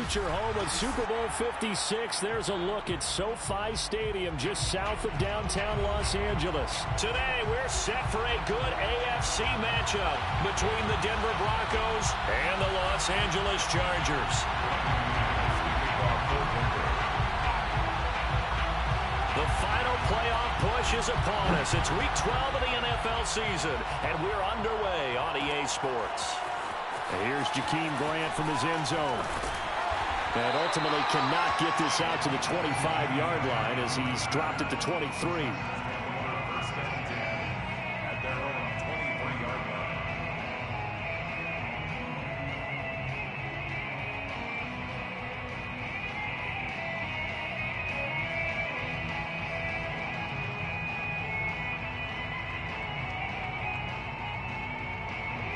future home of Super Bowl 56. There's a look at SoFi Stadium just south of downtown Los Angeles. Today, we're set for a good AFC matchup between the Denver Broncos and the Los Angeles Chargers. The final playoff push is upon us. It's Week 12 of the NFL season, and we're underway on EA Sports. And here's Jakeem Grant from his end zone. And ultimately cannot get this out to the 25-yard line as he's dropped it to 23.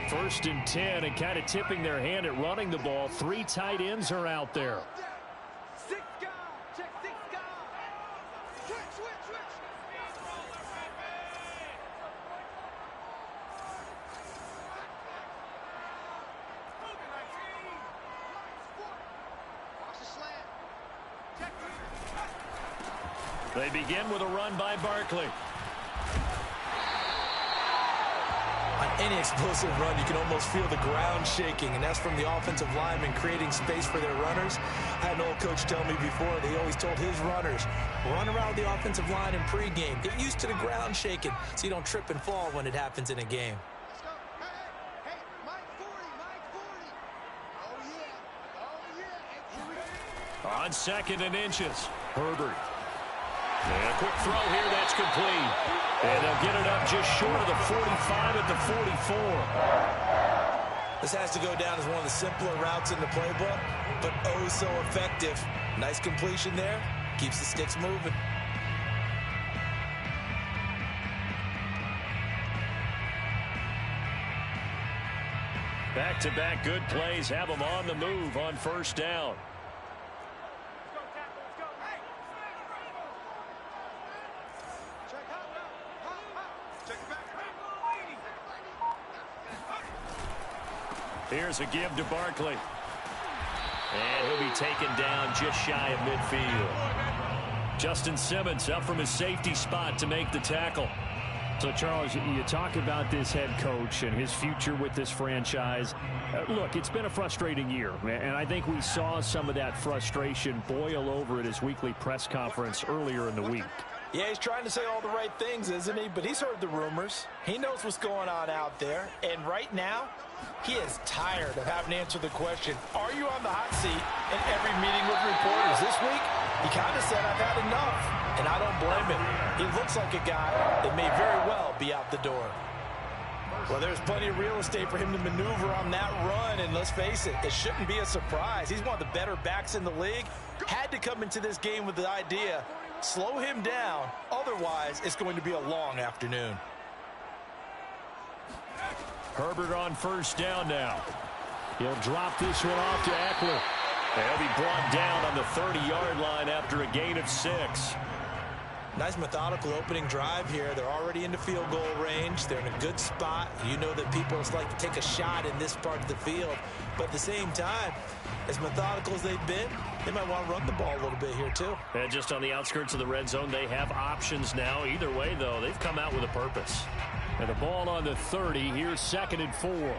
First and 10, and kind of tipping their hand at running the ball. Three tight ends are out there. They begin with a run by Barkley. On any explosive run, you can almost feel the ground shaking, and that's from the offensive linemen creating space for their runners. I had an old coach tell me before, they always told his runners, run around the offensive line in pregame. Get used to the ground shaking so you don't trip and fall when it happens in a game. Hey, Mike 40. On second and inches, Herbert. And a quick throw here, that's complete. And they'll get it up just short of the 45 at the 44. This has to go down as one of the simpler routes in the playbook, but oh so effective. Nice completion there. Keeps the sticks moving. Back-to-back good plays have them on the move on first down. Here's a give to Barkley. And he'll be taken down just shy of midfield. Justin Simmons up from his safety spot to make the tackle. So, Charles, you talk about this head coach and his future with this franchise. Look, it's been a frustrating year, and I think we saw some of that frustration boil over at his weekly press conference earlier in the week. Yeah, he's trying to say all the right things, isn't he? But he's heard the rumors. He knows what's going on out there. And right now, he is tired of having to answer the question, are you on the hot seat in every meeting with reporters this week? He kind of said, I've had enough. And I don't blame him. He looks like a guy that may very well be out the door. Well, there's plenty of real estate for him to maneuver on that run. And let's face it, it shouldn't be a surprise. He's one of the better backs in the league. Had to come into this game with the idea, slow him down. Otherwise, it's going to be a long afternoon. Herbert on first down now. He'll drop this one off to Eckler. He'll be brought down on the 30-yard line after a gain of 6. Nice methodical opening drive here. They're already into field goal range. They're in a good spot. You know that people like to take a shot in this part of the field. But at the same time, as methodical as they've been, they might want to run the ball a little bit here too. And just on the outskirts of the red zone, they have options now. Either way, though, they've come out with a purpose. And the ball on the 30. Here's 2nd and 4.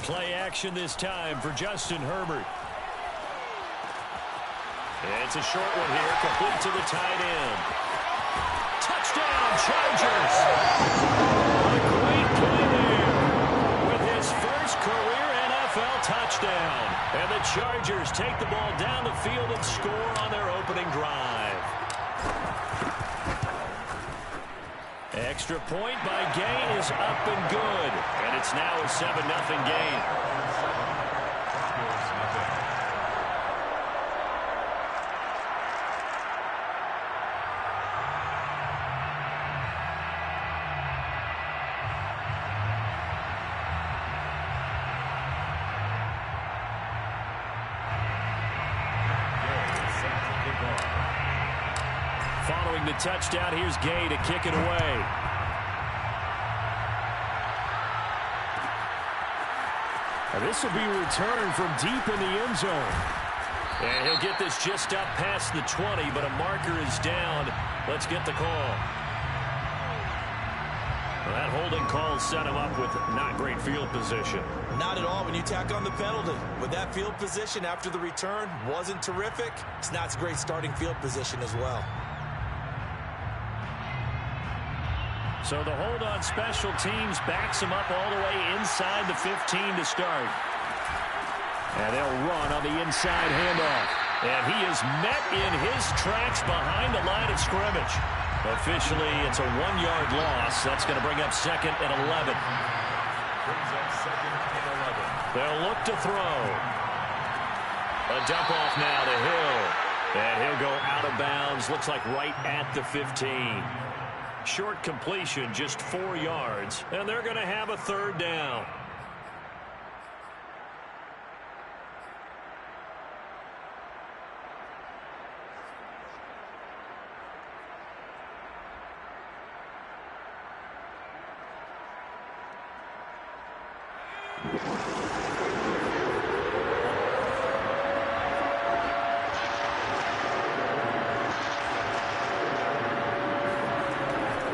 Play action this time for Justin Herbert. It's a short one here, complete to the tight end. Touchdown, Chargers! A great play there with his first career NFL touchdown. And the Chargers take the ball down the field and score on their opening drive. Extra point by Gay is up and good. And it's now a 7-0 game. Following the touchdown, here's Gay to kick it away. This will be returned from deep in the end zone. And he'll get this just up past the 20, but a marker is down. Let's get the call. Well, that holding call set him up with not great field position. Not at all when you tack on the penalty. With that field position after the return wasn't terrific. It's not a great starting field position as well. So the hold on special teams backs him up all the way inside the 15 to start. And they'll run on the inside handoff. And he is met in his tracks behind the line of scrimmage. Officially, it's a 1-yard loss. That's going to bring up 2nd and 11. They'll look to throw. A dump off now to Hill. And he'll go out of bounds. Looks like right at the 15. Short completion, just 4 yards. And they're going to have a 3rd down.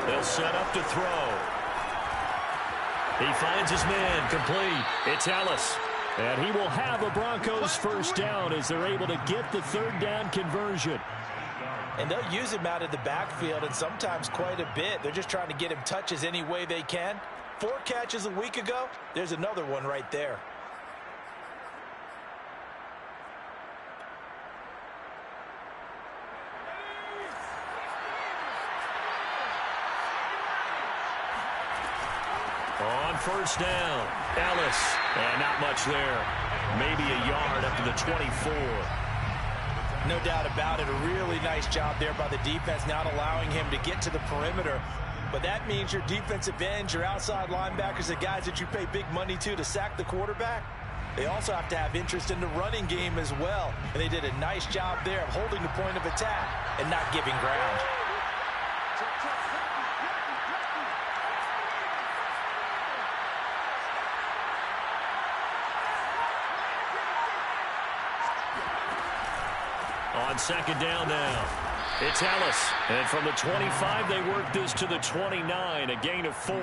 They'll set up to throw. He finds his man, complete. It's Ellis. And he will have a Broncos 1st down as they're able to get the 3rd down conversion. And they'll use him out of the backfield, and sometimes quite a bit. They're just trying to get him touches any way they can. 4 catches a week ago. There's another one right there. On 1st down, Ellis. And not much there. Maybe a yard up to the 24. No doubt about it. A really nice job there by the defense, not allowing him to get to the perimeter. But that means your defensive ends, your outside linebackers, the guys that you pay big money to sack the quarterback, they also have to have interest in the running game as well. And they did a nice job there of holding the point of attack and not giving ground. On 2nd down now, it's Ellis. And from the 25, they work this to the 29, a gain of 4.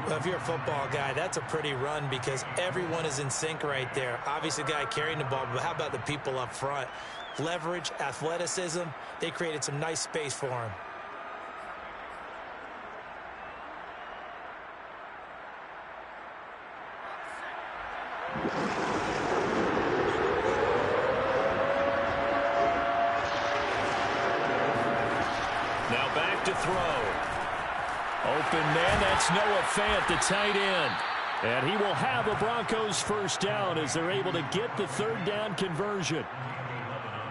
Well, if you're a football guy, that's a pretty run because everyone is in sync right there. Obviously, the guy carrying the ball, but how about the people up front? Leverage, athleticism, they created some nice space for him. Now back to throw. Open man, that's Noah Fant, the tight end. And he will have a Broncos 1st down as they're able to get the 3rd down conversion.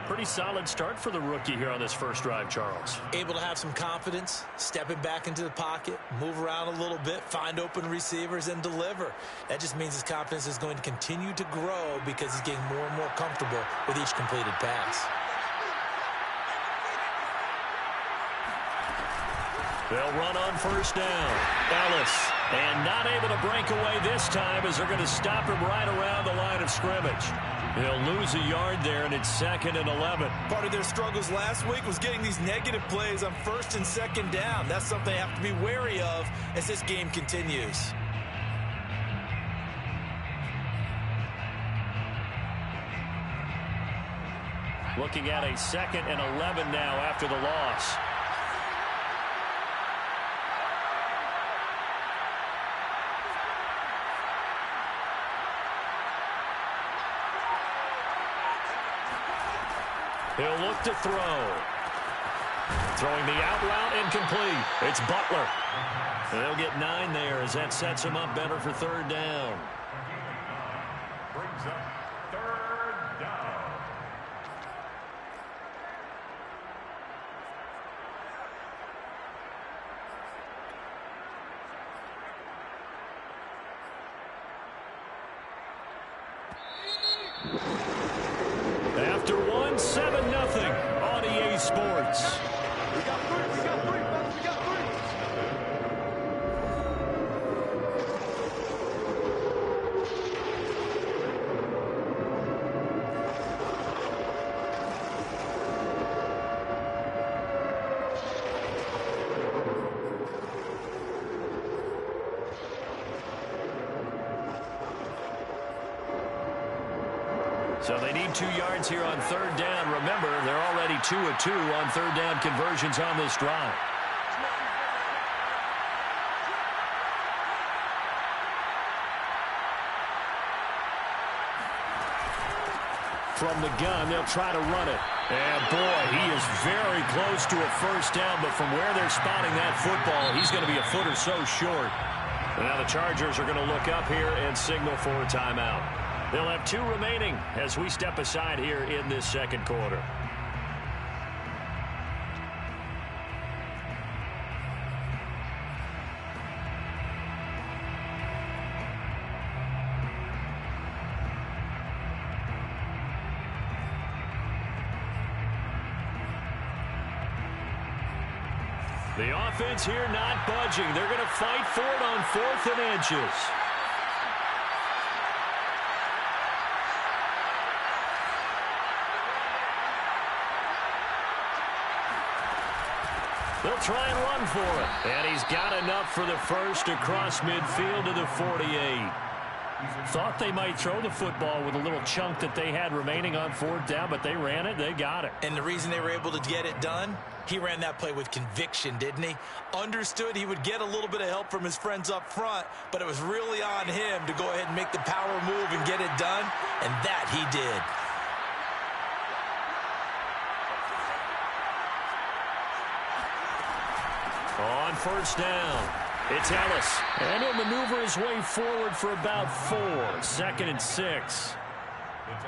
Pretty solid start for the rookie here on this first drive, Charles. Able to have some confidence, stepping back into the pocket, move around a little bit, find open receivers, and deliver. That just means his confidence is going to continue to grow because he's getting more and more comfortable with each completed pass. They'll run on 1st down. Ellis. And not able to break away this time as they're going to stop him right around the line of scrimmage. They'll lose a yard there, and it's 2nd and 11. Part of their struggles last week was getting these negative plays on 1st and 2nd down. That's something they have to be wary of as this game continues. Looking at a 2nd and 11 now after the loss. He'll look to throw. Throwing the out route incomplete. It's Butler. They'll get 9 there as that sets him up better for 3rd down. Brings up 3rd down. After 1, 7-0 on EA Sports. We got 3, fellas. We got 3. They need 2 yards here on third down. Remember, they're already 2 of 2 on third down conversions on this drive. From the gun, they'll try to run it. And boy, he is very close to a first down, but from where they're spotting that football, he's going to be a foot or so short. And now the Chargers are going to look up here and signal for a timeout. They'll have 2 remaining as we step aside here in this second quarter. The offense here not budging. They're going to fight for it on 4th and inches. They'll try and run for it. And he's got enough for the first across midfield to the 48. Thought they might throw the football with a little chunk that they had remaining on 4th down, but they ran it. They got it. And the reason they were able to get it done, he ran that play with conviction, didn't he? Understood he would get a little bit of help from his friends up front, but it was really on him to go ahead and make the power move and get it done, and that he did. On first down, it's Ellis. And he'll maneuver his way forward for about 4. 2nd and 6.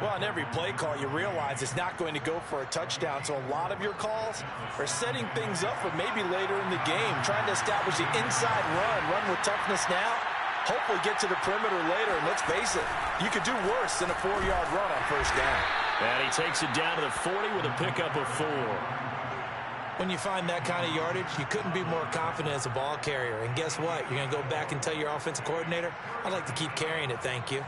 Well, on every play call, you realize it's not going to go for a touchdown, so a lot of your calls are setting things up for maybe later in the game, trying to establish the inside run with toughness now, hopefully get to the perimeter later, and let's face it, you could do worse than a 4-yard run on first down. And he takes it down to the 40 with a pickup of 4. When you find that kind of yardage, you couldn't be more confident as a ball carrier. And guess what? You're going to go back and tell your offensive coordinator, I'd like to keep carrying it, thank you.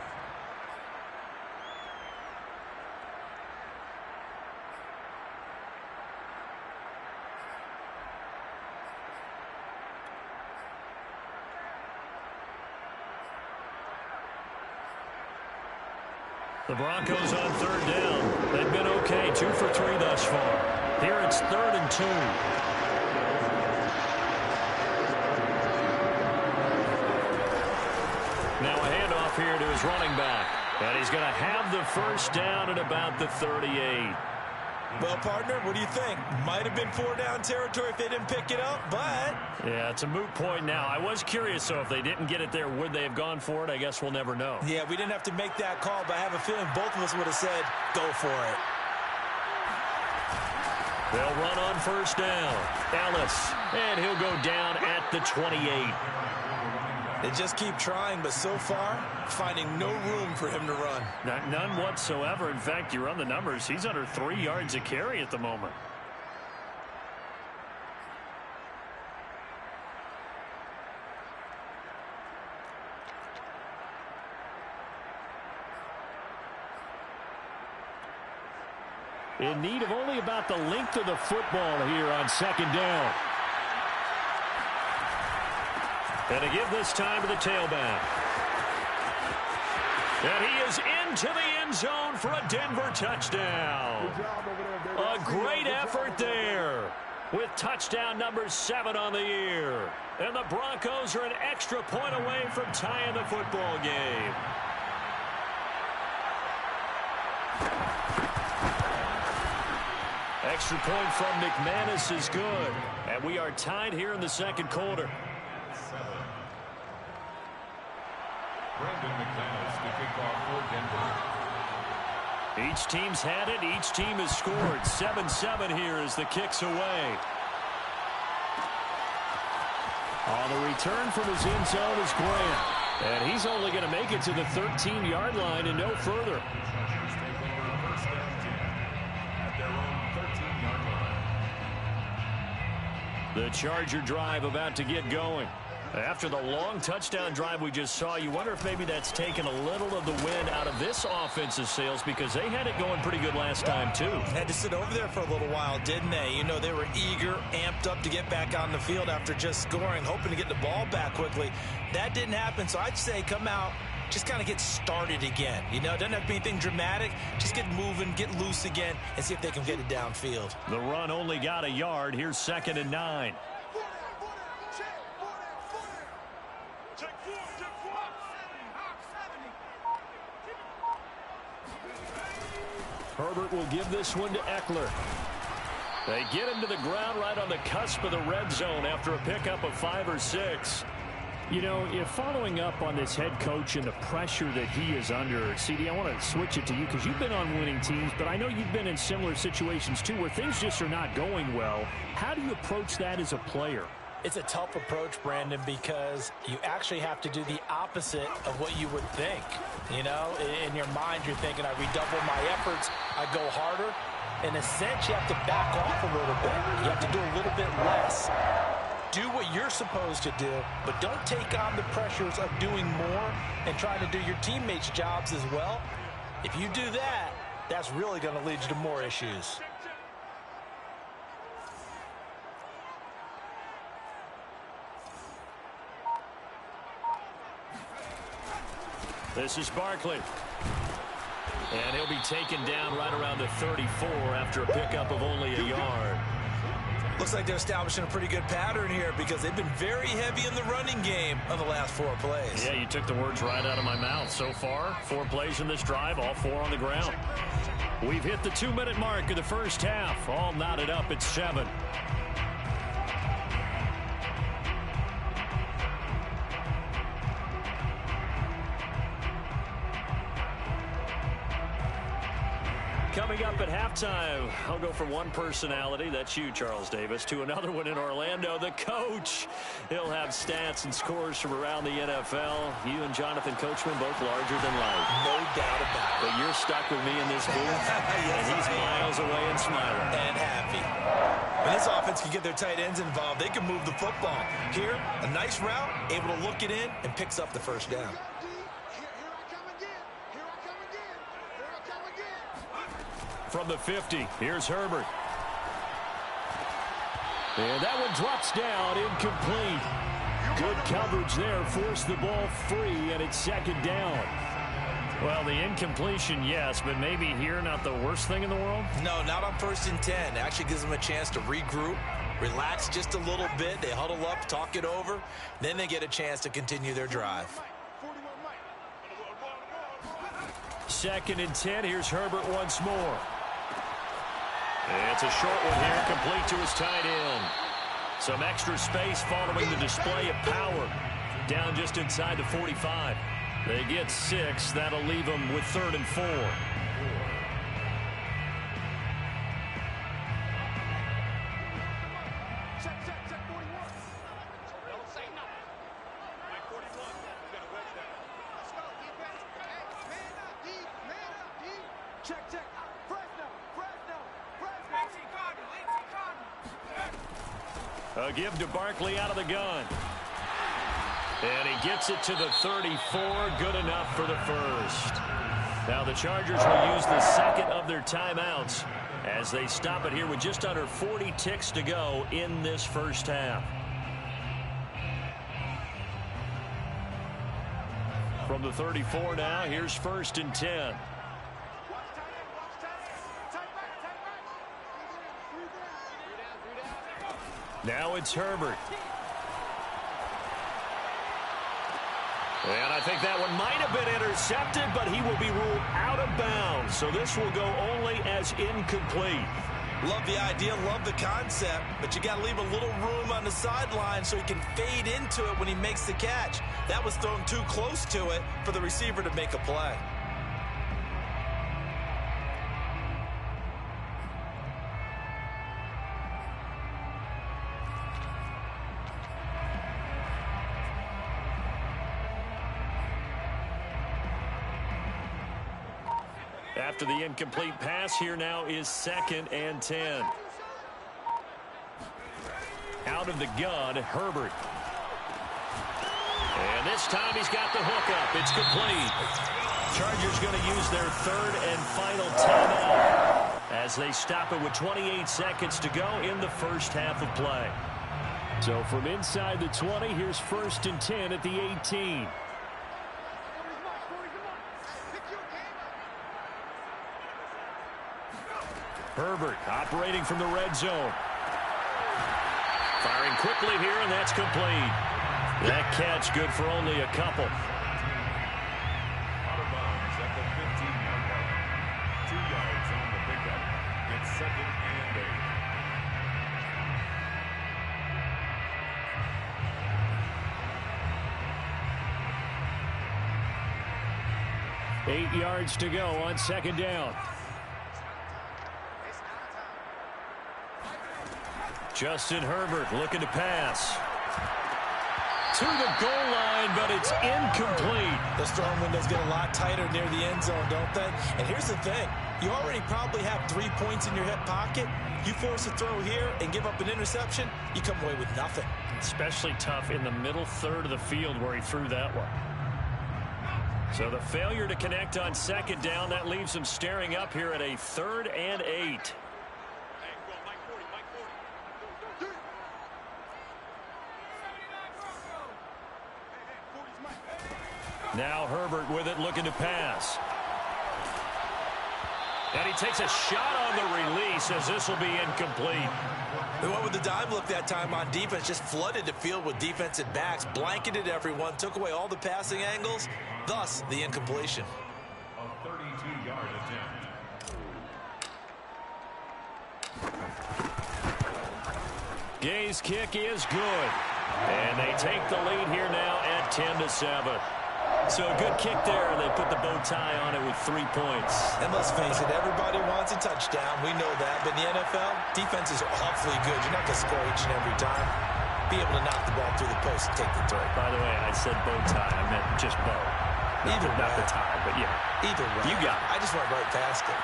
The Broncos on third down. They've been okay, 2 for 3 thus far. Here it's 3rd and 2. Now a handoff here to his running back. And he's going to have the first down at about the 38. Well, partner, what do you think? Might have been 4-down territory if they didn't pick it up, but... Yeah, it's a moot point now. I was curious, so if they didn't get it there, would they have gone for it? I guess we'll never know. Yeah, we didn't have to make that call, but I have a feeling both of us would have said, go for it. They'll run on first down. Ellis, and he'll go down at the 28. They just keep trying, but so far, finding no room for him to run. None whatsoever. In fact, you run the numbers, he's under 3 yards a carry at the moment. In need of only about the length of the football here on second down. And to give this time to the tailback. And he is into the end zone for a Denver touchdown. A great effort there with touchdown number 7 on the year. And the Broncos are an extra point away from tying the football game. Extra point from McManus is good. And we are tied here in the second quarter. Brandon McManus to kick off for Denver. Each team's had it. Each team has scored. 7-7 here as the kick's away. On the return from his end zone is Grant. And he's only going to make it to the 13-yard line and no further. The Charger drive about to get going. After the long touchdown drive we just saw, you wonder if maybe that's taken a little of the wind out of this offensive sails because they had it going pretty good last time, too. Had to sit over there for a little while, didn't they? You know, they were eager, amped up to get back on the field after just scoring, hoping to get the ball back quickly. That didn't happen, so I'd say come out just kind of get started again. You know, it doesn't have to be anything dramatic. Just get moving, get loose again, and see if they can get it downfield. The run only got a yard. Here's 2nd and 9. Herbert will give this one to Eckler. They get him to the ground right on the cusp of the red zone after a pickup of 5 or 6. You know, if following up on this head coach and the pressure that he is under, CD, I want to switch it to you because you've been on winning teams, but I know you've been in similar situations too where things just are not going well. How do you approach that as a player? It's a tough approach, Brandon, because you actually have to do the opposite of what you would think. You know, in your mind, you're thinking, I redouble my efforts, I go harder. In a sense, you have to back off a little bit. You have to do a little bit less. Do what you're supposed to do, but don't take on the pressures of doing more and trying to do your teammates' jobs as well. If you do that, that's really going to lead you to more issues. This is Barkley. And he'll be taken down right around the 34 after a pickup of only a yard. Looks like they're establishing a pretty good pattern here because they've been very heavy in the running game on the last 4 plays. Yeah, you took the words right out of my mouth. So far, 4 plays in this drive, all 4 on the ground. We've hit the 2-minute mark of the first half. All knotted up at 7. Coming up at halftime, I'll go from one personality, that's you, Charles Davis, to another one in Orlando, the coach. He'll have stats and scores from around the NFL. You and Jonathan Coachman both larger than life. No doubt about it. But you're stuck with me in this booth, yes, and he's miles away and smiling. And happy. When this offense can get their tight ends involved, they can move the football. Here, a nice route, able to look it in, and picks up the first down. From the 50, here's Herbert. And that one drops down, incomplete. Good coverage there, forced the ball free, and it's 2nd down. Well, the incompletion, yes, but maybe here not the worst thing in the world? No, not on 1st and 10. It actually gives them a chance to regroup, relax just a little bit. They huddle up, talk it over. Then they get a chance to continue their drive. 2nd and 10, here's Herbert once more. It's a short one here, complete to his tight end. Some extra space following the display of power. Down just inside the 45. They get 6. That'll leave them with 3rd and 4. A give to Barkley out of the gun. And he gets it to the 34. Good enough for the first. Now the Chargers will use the 2nd of their timeouts as they stop it here with just under 40 ticks to go in this first half. From the 34 now, here's 1st and 10. Now it's Herbert. And I think that one might have been intercepted, but he will be ruled out of bounds. So this will go only as incomplete. Love the idea, love the concept, but you got to leave a little room on the sideline so he can fade into it when he makes the catch. That was thrown too close to it for the receiver to make a play. After the incomplete pass, here now is 2nd and 10. Out of the gun, Herbert. And this time he's got the hook up. It's complete. Chargers going to use their 3rd and final timeout as they stop it with 28 seconds to go in the first half of play. So from inside the 20, here's 1st and 10 at the 18. Herbert operating from the red zone. Firing quickly here, and that's complete. That catch good for only a couple. Out of bounds at the 15-yard line. 2 yards on the pickup. It's 2nd and 8. 8 yards to go on 2nd down. Justin Herbert looking to pass. To the goal line, but it's incomplete. Those throwing windows get a lot tighter near the end zone, don't they? And here's the thing. You already probably have 3 points in your hip pocket. You force a throw here and give up an interception, you come away with nothing. Especially tough in the middle third of the field where he threw that one. So the failure to connect on 2nd down, that leaves him staring up here at a 3rd and 8. Now Herbert with it, looking to pass. And he takes a shot on the release as this will be incomplete. They went with the dive look that time on defense, just flooded the field with defensive backs, blanketed everyone, took away all the passing angles, thus the incompletion. A 32-yard attempt. Gay's kick is good. And they take the lead here now at 10-7. So a good kick there, and they put the bow tie on it with 3 points. And let's face it, everybody wants a touchdown. We know that. But in the NFL, defenses are awfully good. You're not going to score each and every time. Be able to knock the ball through the post and take the throw. By the way, I said bow tie. I meant just bow. Not the tie, but yeah. Either way. You got it. I just went right past it.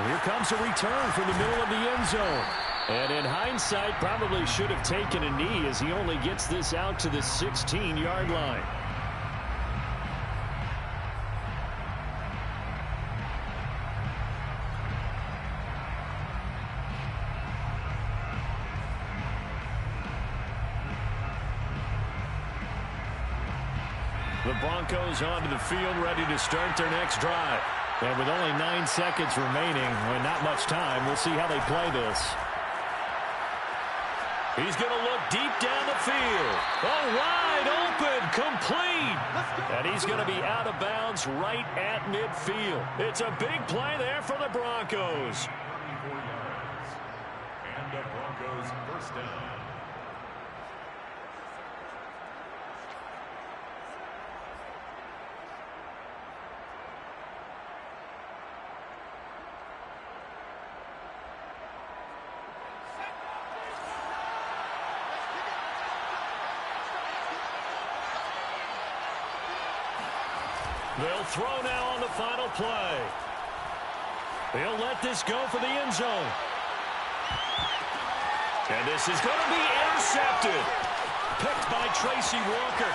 And here comes a return from the middle of the end zone. And in hindsight, probably should have taken a knee as he only gets this out to the 16-yard line. The Broncos onto the field, ready to start their next drive. And with only 9 seconds remaining, and not much time, we'll see how they play this. He's going to look deep down the field. Oh, wide open, complete. And he's going to be out of bounds right at midfield. It's a big play there for the Broncos. 34 yards. And the Broncos first down. They'll throw now on the final play. They'll let this go for the end zone. And this is going to be intercepted. Picked by Tracy Walker.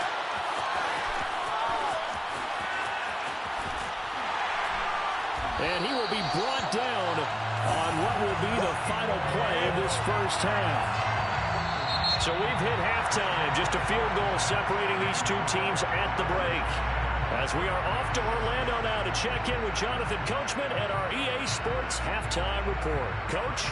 And he will be brought down on what will be the final play of this first half. So we've hit halftime. Just a field goal separating these two teams at the break. As we are off to Orlando now to check in with Jonathan Coachman at our EA Sports Halftime Report. Coach?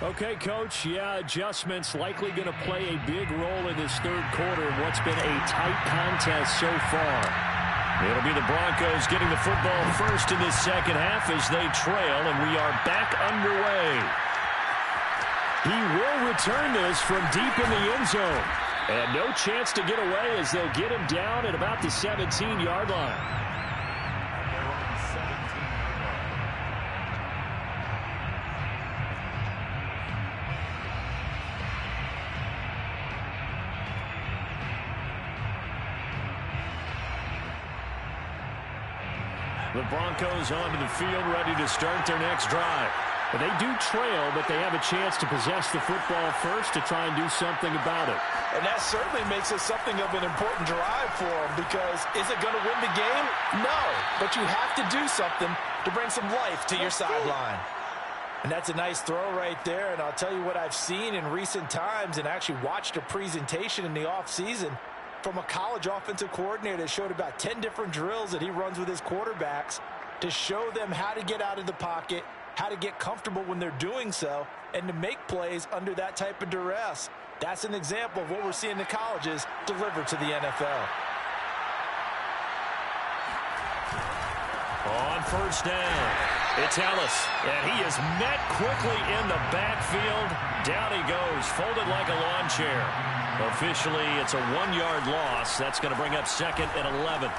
Okay, Coach, yeah, adjustments likely going to play a big role in this third quarter in what's been a tight contest so far. It'll be the Broncos getting the football first in this second half as they trail, and we are back underway. He will return this from deep in the end zone. And no chance to get away as they'll get him down at about the 17-yard line. The Broncos onto the field, ready to start their next drive. They do trail, but they have a chance to possess the football first to try and do something about it. And that certainly makes it something of an important drive for them, because is it going to win the game? No, but you have to do something to bring some life to your sideline. And that's a nice throw right there, and I'll tell you what I've seen in recent times and actually watched a presentation in the offseason from a college offensive coordinator that showed about 10 different drills that he runs with his quarterbacks to show them how to get out of the pocket, how to get comfortable when they're doing so, and to make plays under that type of duress. That's an example of what we're seeing in the colleges delivered to the NFL. On first down, it's Ellis, and he is met quickly in the backfield. Down he goes, folded like a lawn chair. Officially, it's a 1-yard loss. That's going to bring up 2nd and 11.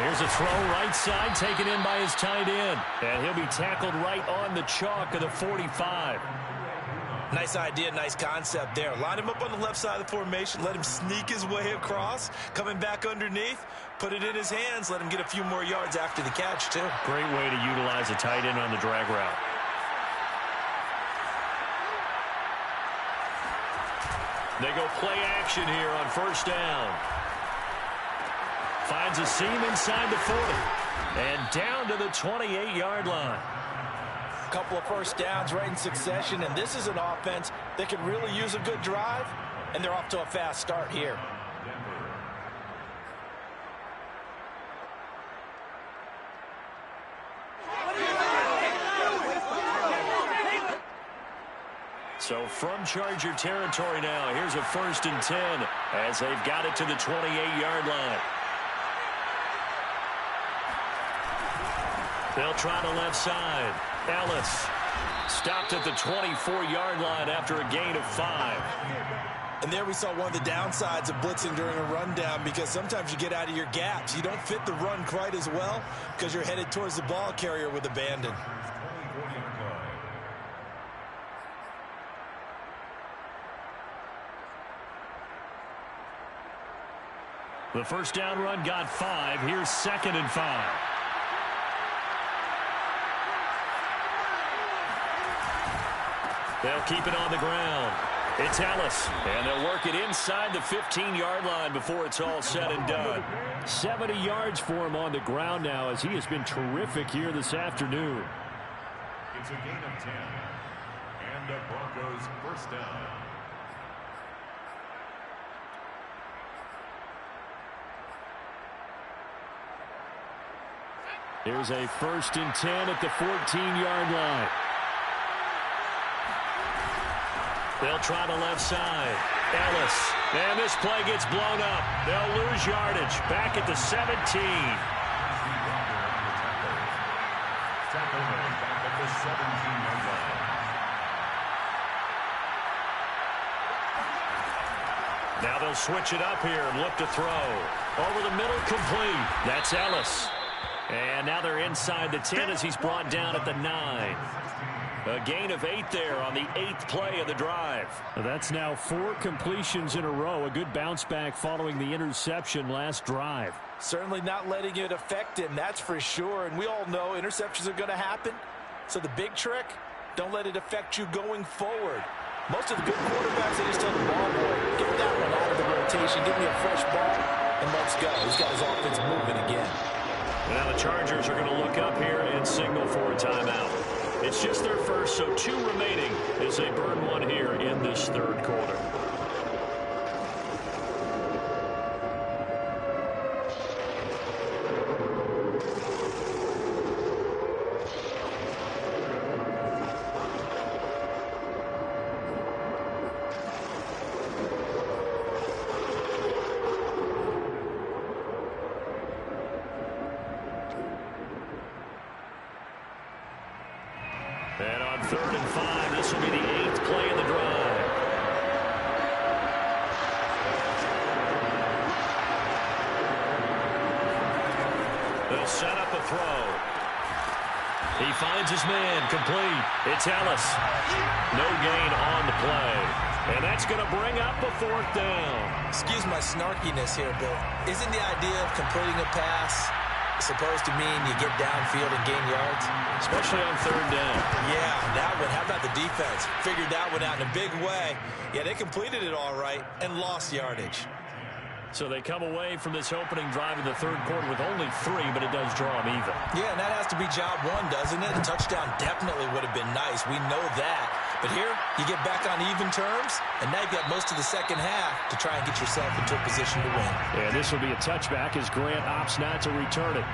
Here's a throw right side, taken in by his tight end. And he'll be tackled right on the chalk of the 45. Nice idea, nice concept there. Line him up on the left side of the formation, let him sneak his way across, coming back underneath, put it in his hands, let him get a few more yards after the catch, too. Great way to utilize a tight end on the drag route. They go play action here on first down. Finds a seam inside the 40. And down to the 28-yard line. A couple of first downs right in succession, and this is an offense that could really use a good drive, and they're off to a fast start here. So from Charger territory now, here's a 1st and 10 as they've got it to the 28-yard line. They'll try the left side. Ellis stopped at the 24-yard line after a gain of 5. And there we saw one of the downsides of blitzing during a rundown, because sometimes you get out of your gaps. You don't fit the run quite as well because you're headed towards the ball carrier with abandon. The first down run got 5. Here's 2nd and 5. They'll keep it on the ground. It's Ellis, and they'll work it inside the 15-yard line before it's all said and done. 70 yards for him on the ground now, as he has been terrific here this afternoon. It's a gain of 10. And the Broncos first down. Here's a 1st and 10 at the 14-yard line. They'll try the left side. Ellis. And this play gets blown up. They'll lose yardage. Back at the 17. Tackle back at the 17-yard line. Now they'll switch it up here and look to throw. Over the middle, complete. That's Ellis. And now they're inside the 10 as he's brought down at the 9. A gain of 8 there on the 8th play of the drive. That's now 4 completions in a row. A good bounce back following the interception last drive. Certainly not letting it affect him, that's for sure. And we all know interceptions are going to happen. So the big trick, don't let it affect you going forward. Most of the good quarterbacks, they just tell the ball boy, get that one out of the rotation, give me a fresh ball, and let's go. He's got his offense moving again. Now the Chargers are going to look up here and signal for a timeout. It's just their first, so 2 remaining as they burn one here in this 3rd quarter. And on 3rd and 5, this will be the 8th play of the drive. They'll set up a throw. He finds his man, complete. It's Ellis. No gain on the play. And that's going to bring up a 4th down. Excuse my snarkiness here, but isn't the idea of completing a pass supposed to mean you get downfield and gain yards. Especially on third down. Yeah, that one. How about the defense? Figured that one out in a big way. Yeah, they completed it all right and lost yardage. So they come away from this opening drive in the third quarter with only 3, but it does draw them even. Yeah, and that has to be job one, doesn't it? A touchdown definitely would have been nice. We know that. But here, you get back on even terms, and now you've got most of the second half to try and get yourself into a position to win. Yeah, this will be a touchback as Grant opts not to return it.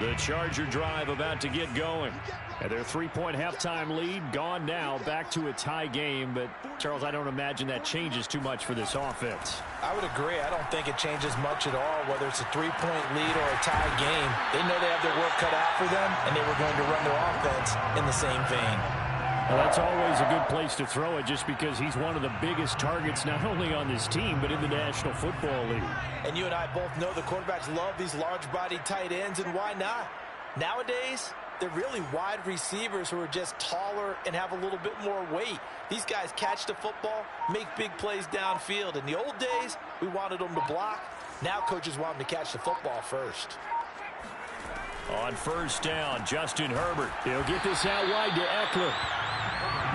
The Charger drive about to get going. And their 3-point halftime lead gone now, back to a tie game. But, Charles, I don't imagine that changes too much for this offense. I would agree. I don't think it changes much at all, whether it's a 3-point lead or a tie game. They know they have their work cut out for them, and they were going to run their offense in the same vein. Well, that's always a good place to throw it just because he's one of the biggest targets not only on this team but in the National Football League. And you and I both know the quarterbacks love these large-bodied tight ends, and why not? Nowadays, they're really wide receivers who are just taller and have a little bit more weight. These guys catch the football, make big plays downfield. In the old days, we wanted them to block. Now coaches want them to catch the football first. On first down, Justin Herbert. He'll get this out wide to Eckler.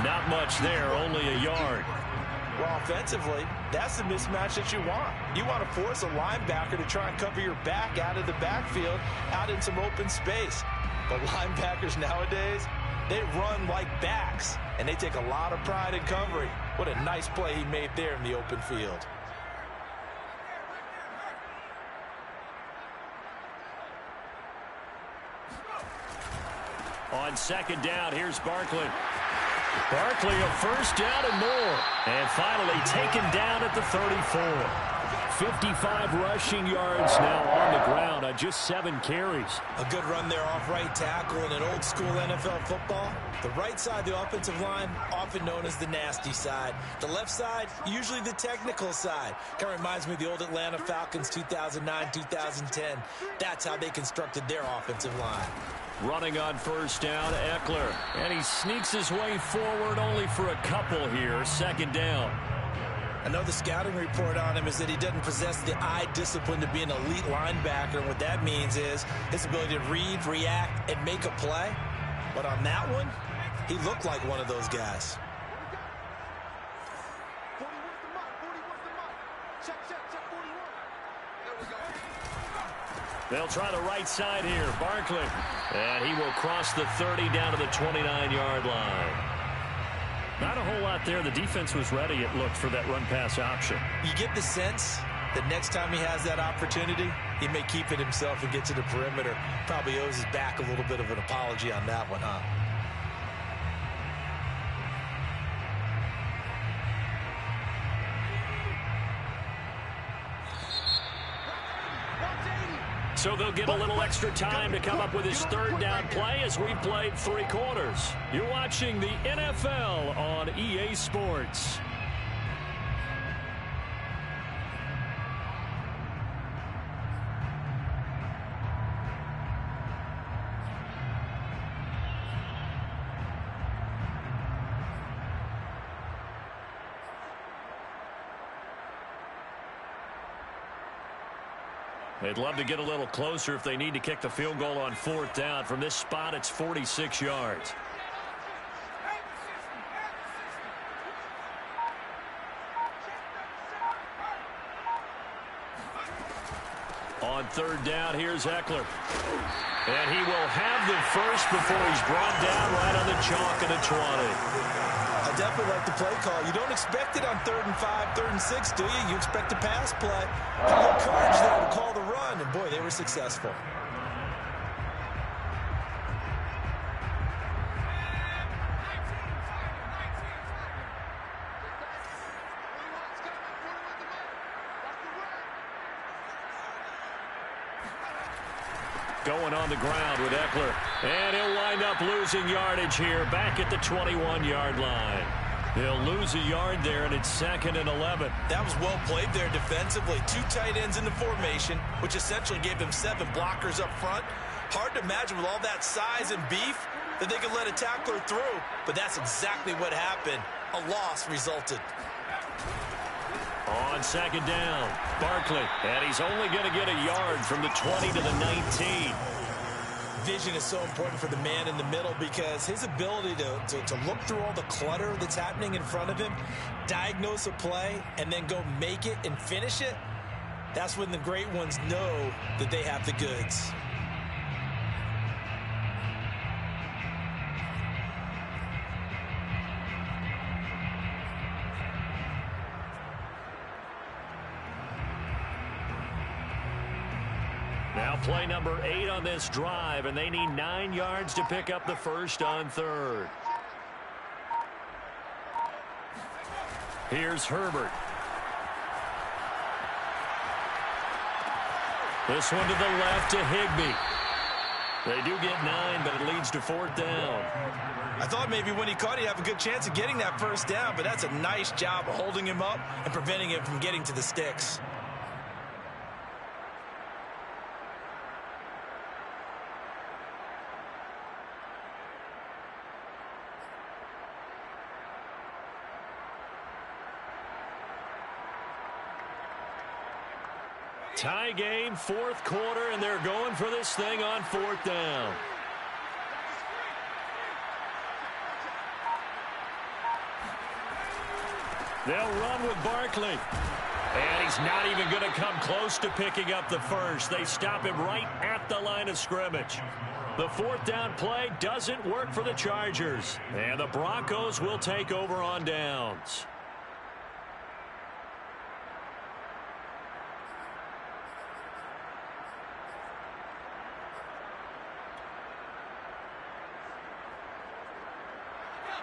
Not much there, only a yard. Well, offensively, that's the mismatch that you want. You want to force a linebacker to try and cover your back out of the backfield, out in some open space. But linebackers nowadays, they run like backs, and they take a lot of pride in covering. What a nice play he made there in the open field. On second down, here's Barkley. Barkley a first down and more. And finally taken down at the 34. 55 rushing yards now on the ground on just 7 carries. A good run there off right tackle in an old school NFL football. The right side of the offensive line, often known as the nasty side. The left side, usually the technical side. Kind of reminds me of the old Atlanta Falcons 2009-2010. That's how they constructed their offensive line. Running on first down, Eckler. And he sneaks his way forward only for a couple here. Second down. I know the scouting report on him is that he doesn't possess the eye discipline to be an elite linebacker. And what that means is his ability to read, react, and make a play. But on that one, he looked like one of those guys. They'll try the right side here. Barkley. And he will cross the 30 down to the 29-yard line. Not a whole lot there. The defense was ready, it looked, for that run-pass option. You get the sense that next time he has that opportunity, he may keep it himself and get to the perimeter. Probably owes his back a little bit of an apology on that one, huh? So they'll get a little extra time to come up with his third down play as we've played 3 quarters. You're watching the NFL on EA Sports. They'd love to get a little closer if they need to kick the field goal on fourth down. From this spot, it's 46 yards. On third down, here's Eckler. And he will have the first before he's brought down right on the chalk of the 20. I definitely like the play call. You don't expect it on 3rd and 5, 3rd and 6, do you? You expect a pass play. A little courage there to call the run, and boy, they were successful. Going on the ground with Eckler. And he'll wind up losing yardage here back at the 21-yard line. He'll lose a yard there, and it's 2nd and 11. That was well played there defensively. 2 tight ends in the formation, which essentially gave them 7 blockers up front. Hard to imagine with all that size and beef that they could let a tackler through, but that's exactly what happened. A loss resulted. On 2nd down, Barkley, and he's only going to get a yard from the 20 to the 19. Vision is so important for the man in the middle because his ability to look through all the clutter that's happening in front of him, diagnose a play, and then go make it and finish it, that's when the great ones know that they have the goods. Now play number 8 on this drive, and they need 9 yards to pick up the first on 3rd. Here's Herbert. This one to the left to Higbee. They do get 9, but it leads to 4th down. I thought maybe when he caught it, he'd have a good chance of getting that first down, but that's a nice job of holding him up and preventing him from getting to the sticks. Tie game, 4th quarter, and they're going for this thing on 4th down. They'll run with Barkley. And he's not even going to come close to picking up the first. They stop him right at the line of scrimmage. The 4th down play doesn't work for the Chargers. And the Broncos will take over on downs.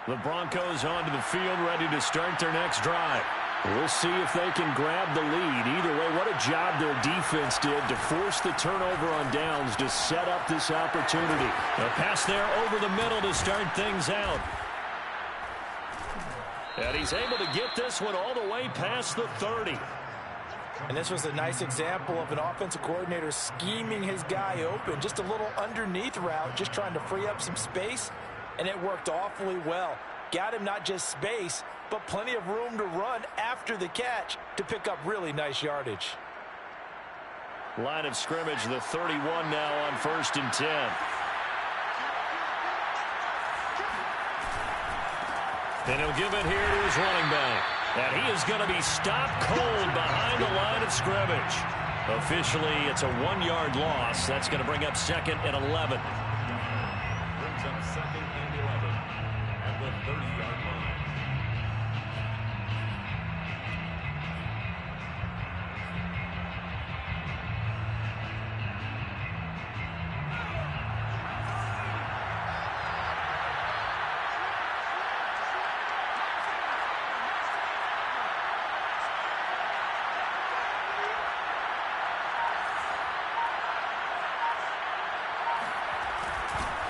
The Broncos onto the field, ready to start their next drive. We'll see if they can grab the lead. Either way, what a job their defense did to force the turnover on downs to set up this opportunity. A pass there over the middle to start things out. And he's able to get this one all the way past the 30. And this was a nice example of an offensive coordinator scheming his guy open. Just a little underneath route, just trying to free up some space. And it worked awfully well. Got him not just space, but plenty of room to run after the catch to pick up really nice yardage. Line of scrimmage, the 31 now on 1st and 10. And he'll give it here to his running back. And he is going to be stopped cold behind the line of scrimmage. Officially, it's a 1-yard loss. That's going to bring up 2nd and 11. Brings up 2nd and 11 at the 30-yard line.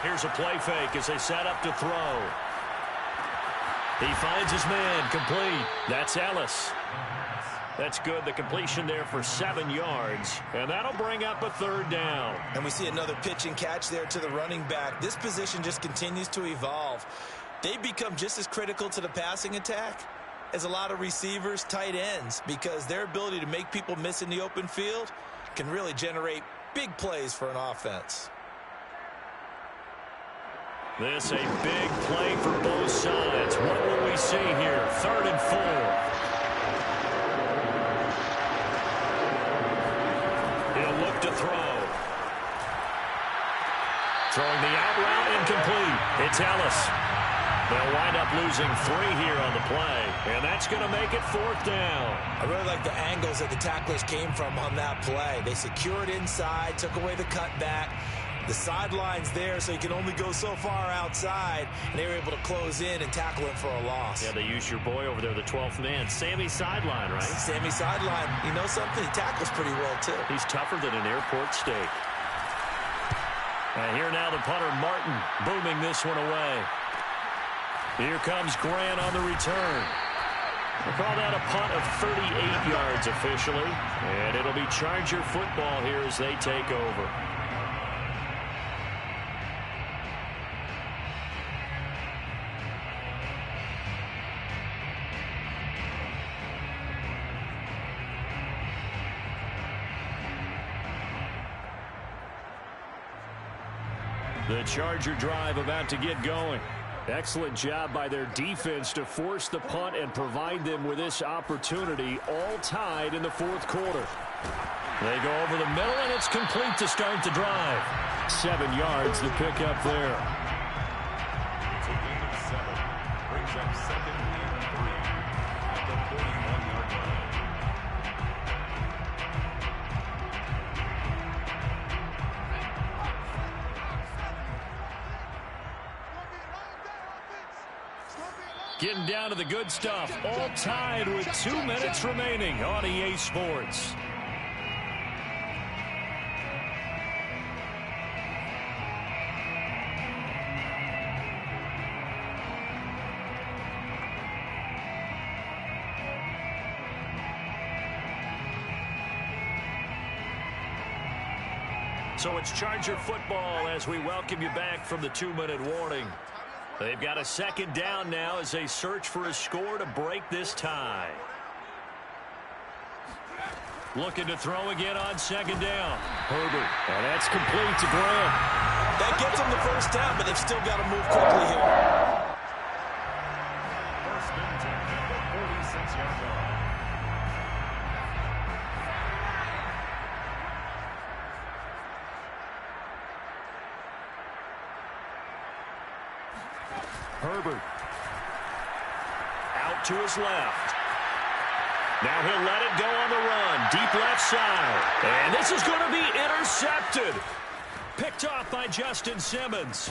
Here's a play fake as they set up to throw. He finds his man, complete. That's Ellis. That's good. The completion there for 7 yards. And that'll bring up a 3rd down. And we see another pitch and catch there to the running back. This position just continues to evolve. They become just as critical to the passing attack as a lot of receivers, tight ends, because their ability to make people miss in the open field can really generate big plays for an offense. This a big play for both sides. What will we see here? 3rd and 4. He'll look to throw. Throwing the out route, incomplete. It's Ellis. They'll wind up losing 3 here on the play, and that's going to make it 4th down. I really like the angles that the tacklers came from on that play. They secured inside, took away the cutback. The sideline's there, so you can only go so far outside, and they were able to close in and tackle him for a loss. Yeah, they use your boy over there, the 12th man, Sammy Sideline, right? Sammy Sideline. You know something? He tackles pretty well, too. He's tougher than an airport steak. And here now the punter, Martin, booming this one away. Here comes Grant on the return. We'll call that a punt of 38 yards officially. And it'll be Charger football here as they take over. The Charger drive about to get going. Excellent job by their defense to force the punt and provide them with this opportunity, all tied in the fourth quarter. They go over the middle, and it's complete to start the drive. 7 yards, the pickup there. It's a gain of 7. Brings up 2nd and 3 at the 41-yard line. Getting down to the good stuff. All tied with 2 minutes remaining on EA Sports. So it's Charger football as we welcome you back from the 2-minute warning. They've got a 2nd down now as they search for a score to break this tie. Looking to throw again on 2nd down. Herbert. And that's complete to Grant. That gets them the first down, but they've still got to move quickly here. First and 10 at the 46-yard line. Herbert. Out to his left. Now he'll let it go on the run. Deep left side. And this is going to be intercepted. Picked off by Justin Simmons.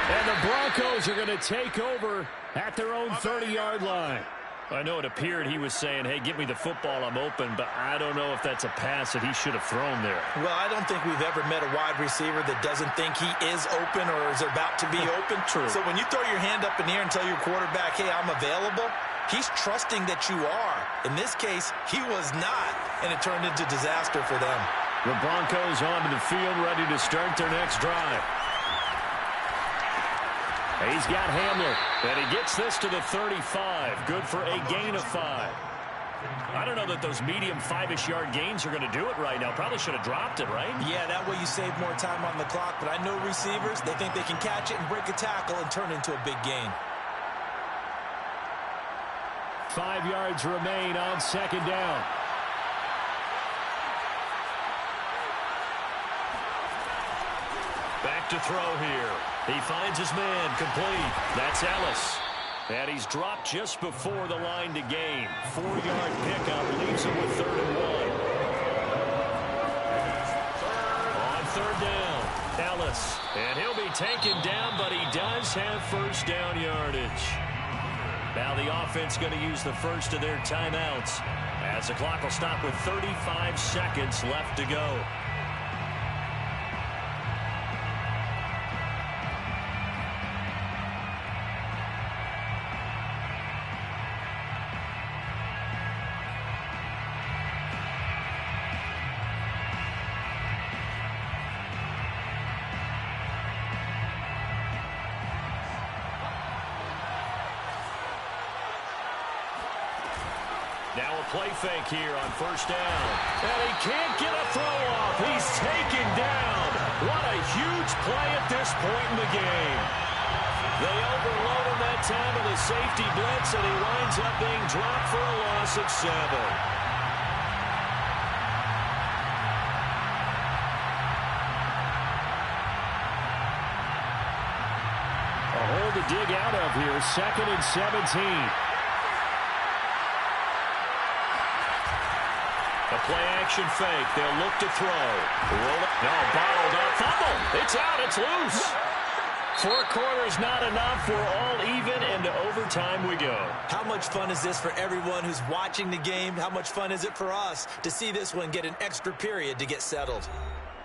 And the Broncos are going to take over at their own 30-yard line. I know it appeared he was saying, hey, give me the football, I'm open, but I don't know if that's a pass that he should have thrown there. Well, I don't think we've ever met a wide receiver that doesn't think he is open or is about to be open. True. So when you throw your hand up in the air and tell your quarterback, hey, I'm available, he's trusting that you are. In this case, he was not, and it turned into disaster for them. The Broncos onto the field, ready to start their next drive. He's got Hamler, and he gets this to the 35. Good for a gain of 5. I don't know that those medium 5-ish yard gains are going to do it right now. Probably should have dropped it, right? Yeah, that way you save more time on the clock. But I know receivers, they think they can catch it and break a tackle and turn into a big gain. 5 yards remain on 2nd down. Back to throw here. He finds his man complete. That's Ellis. And he's dropped just before the line to gain. 4-yard pickup leaves him with 3rd and 1. On 3rd down, Ellis. And he'll be taken down, but he does have first down yardage. Now the offense going to use the first of their timeouts as the clock will stop with 35 seconds left to go. Now a play fake here on 1st down. And he can't get a throw off. He's taken down. What a huge play at this point in the game. They overload him that time with a safety blitz, and he winds up being dropped for a loss of 7. A hole to dig out of here. 2nd and 17. A play-action fake. They'll look to throw. Roll it. No, bottled up. Fumble. It's out. It's loose. 4 quarters not enough. We're all even, and to overtime we go. How much fun is this for everyone who's watching the game? How much fun is it for us to see this one get an extra period to get settled?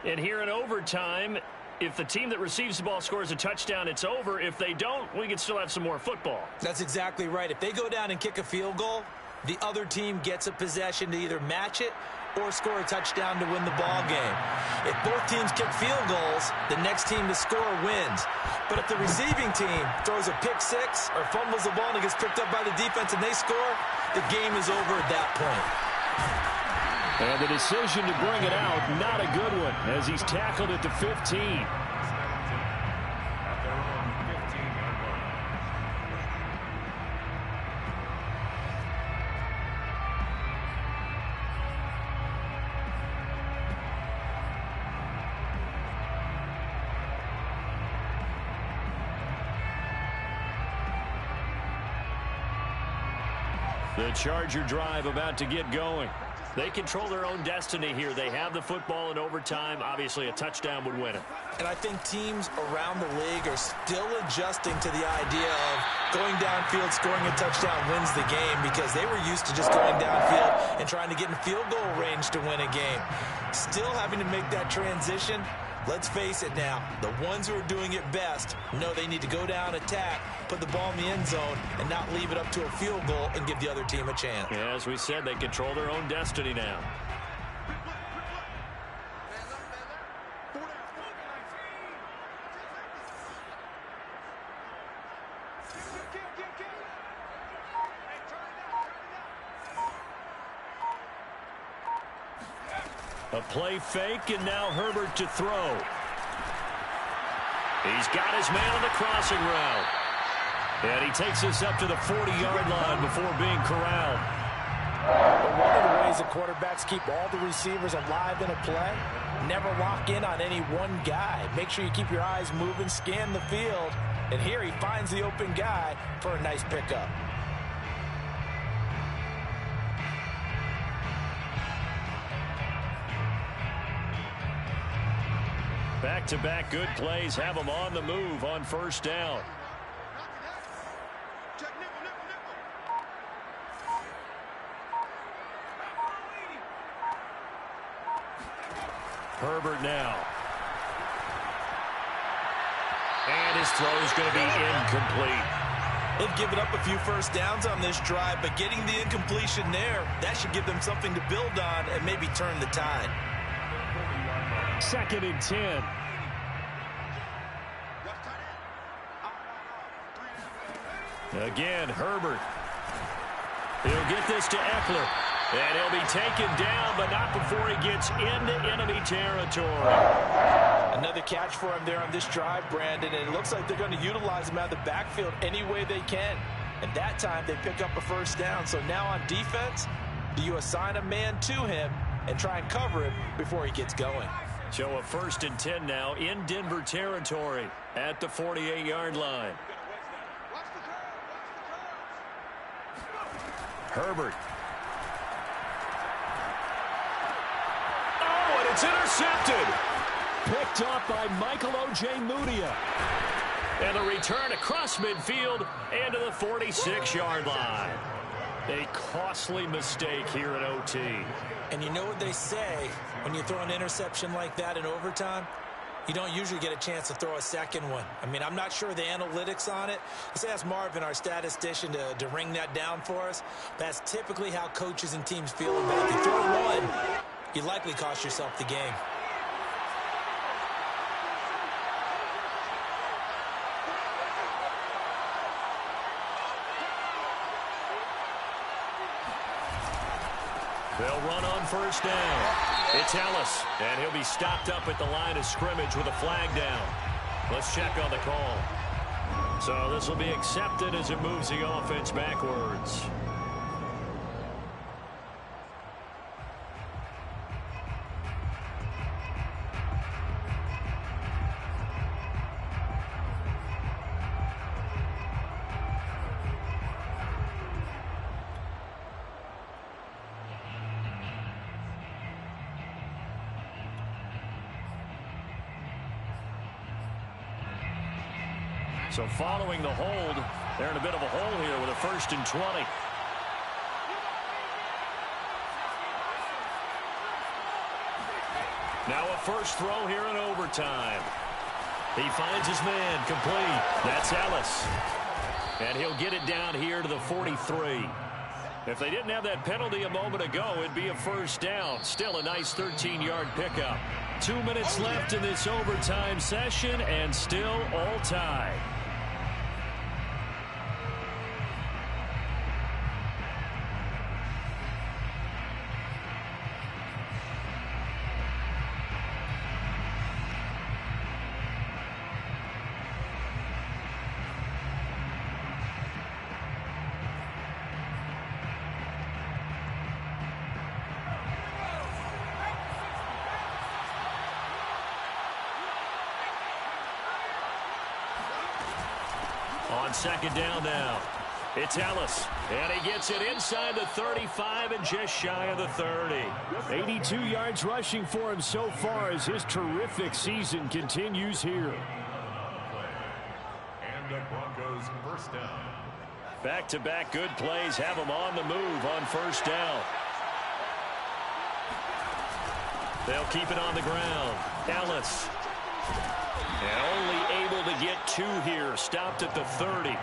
And here in overtime, If the team that receives the ball scores a touchdown, it's over. If they don't, we can still have some more football. That's exactly right. If they go down and kick a field goal, the other team gets a possession to either match it or score a touchdown to win the ball game. If both teams kick field goals, the next team to score wins. But if the receiving team throws a pick six or fumbles the ball and it gets picked up by the defense and they score, the game is over at that point. And the decision to bring it out, not a good one, as he's tackled it to 15. At their own 15-yard line. The Charger drive about to get going. They control their own destiny here. They have the football in overtime. Obviously, a touchdown would win it. And I think teams around the league are still adjusting to the idea of going downfield, scoring a touchdown wins the game, because they were used to just going downfield and trying to get in field goal range to win a game. Still having to make that transition. Let's face it now, the ones who are doing it best know they need to go down, attack, put the ball in the end zone, and not leave it up to a field goal and give the other team a chance. Yeah, as we said, they control their own destiny now. A play fake, and now Herbert to throw. He's got his man on the crossing route. And he takes us up to the 40-yard line before being corralled. But one of the ways that quarterbacks keep all the receivers alive in a play, never lock in on any one guy. Make sure you keep your eyes moving, scan the field. And here he finds the open guy for a nice pickup. Back-to-back good plays have them on the move on first down. Herbert now. And his throw is going to be incomplete. They've given up a few first downs on this drive, but getting the incompletion there, that should give them something to build on and maybe turn the tide. 2nd and 10. Again, Herbert. He'll get this to Eckler. And he'll be taken down, but not before he gets into enemy territory. Another catch for him there on this drive, Brandon, and it looks like they're going to utilize him out of the backfield any way they can. And that time, they pick up a first down. So now on defense, do you assign a man to him and try and cover him before he gets going? So a 1st and 10 now in Denver territory at the 48-yard line. Herbert. Oh, and it's intercepted. Picked up by Michael Ojemudia. And a return across midfield and to the 46-yard line. A costly mistake here in OT. And you know what they say, when you throw an interception like that in overtime, you don't usually get a chance to throw a second one. I mean, I'm not sure of the analytics on it. Let's ask Marvin, our statistician, to ring that down for us. That's typically how coaches and teams feel about it. If you throw one, you likely cost yourself the game. They'll run on first down. It's Ellis, and he'll be stopped up at the line of scrimmage with a flag down. Let's check on the call. So this will be accepted as it moves the offense backwards. So following the hold, they're in a bit of a hole here with a 1st and 20. Now a first throw here in overtime. He finds his man, complete. That's Ellis. And he'll get it down here to the 43. If they didn't have that penalty a moment ago, it'd be a first down. Still a nice 13-yard pickup. 2 minutes left in this overtime session, and still all tied. On second down now, it's Ellis, and he gets it inside the 35 and just shy of the 30. 82 yards rushing for him so far as his terrific season continues here. And the Broncos first down. Back-to-back good plays have him on the move on first down. They'll keep it on the ground. Ellis. And only able to get 2 here. Stopped at the 30.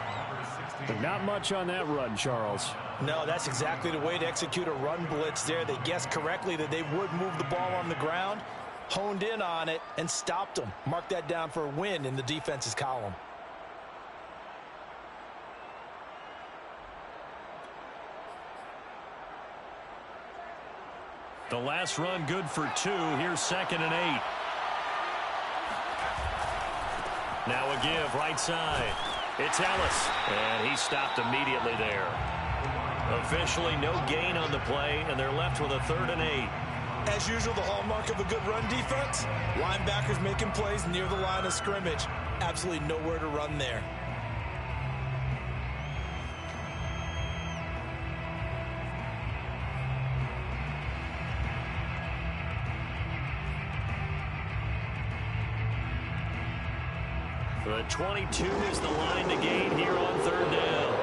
But not much on that run, Charles. No, that's exactly the way to execute a run blitz there. They guessed correctly that they would move the ball on the ground, honed in on it, and stopped them. Mark that down for a win in the defense's column. The last run good for 2. Here's 2nd and 8. Now a give right side. It's Ellis, and he stopped immediately there. Officially no gain on the play, and they're left with a 3rd and 8. As usual, the hallmark of a good run defense, linebackers making plays near the line of scrimmage. Absolutely nowhere to run there. The 22 is the line to gain here on 3rd down.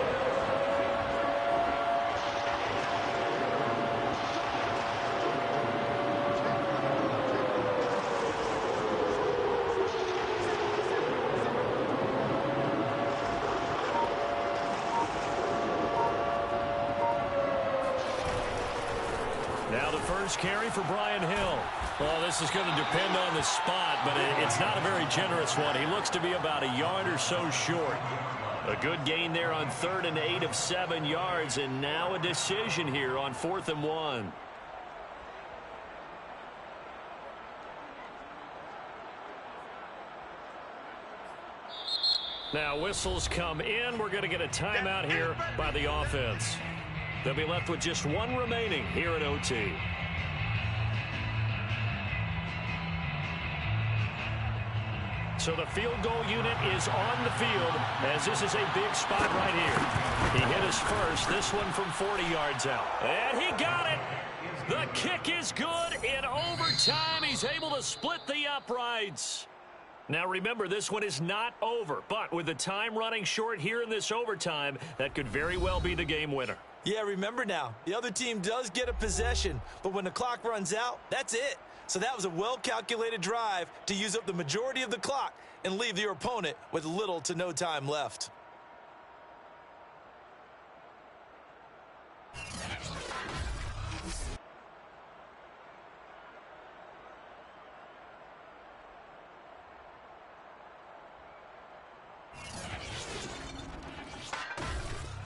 Now the first carry for Brian Hill. Well, this is going to depend on the spot, but it's not a very generous one. He looks to be about a yard or so short. A good gain there on 3rd and 8 of 7 yards, and now a decision here on 4th and 1. Now whistles come in. We're going to get a timeout here by the offense. They'll be left with just 1 remaining here at OT. So the field goal unit is on the field as this is a big spot right here. He hit us first, this one from 40 yards out. And he got it. The kick is good in overtime. He's able to split the uprights. Now remember, this one is not over, but with the time running short here in this overtime, that could very well be the game winner. Yeah, remember now, the other team does get a possession, but when the clock runs out, that's it. So that was a well-calculated drive to use up the majority of the clock and leave your opponent with little to no time left.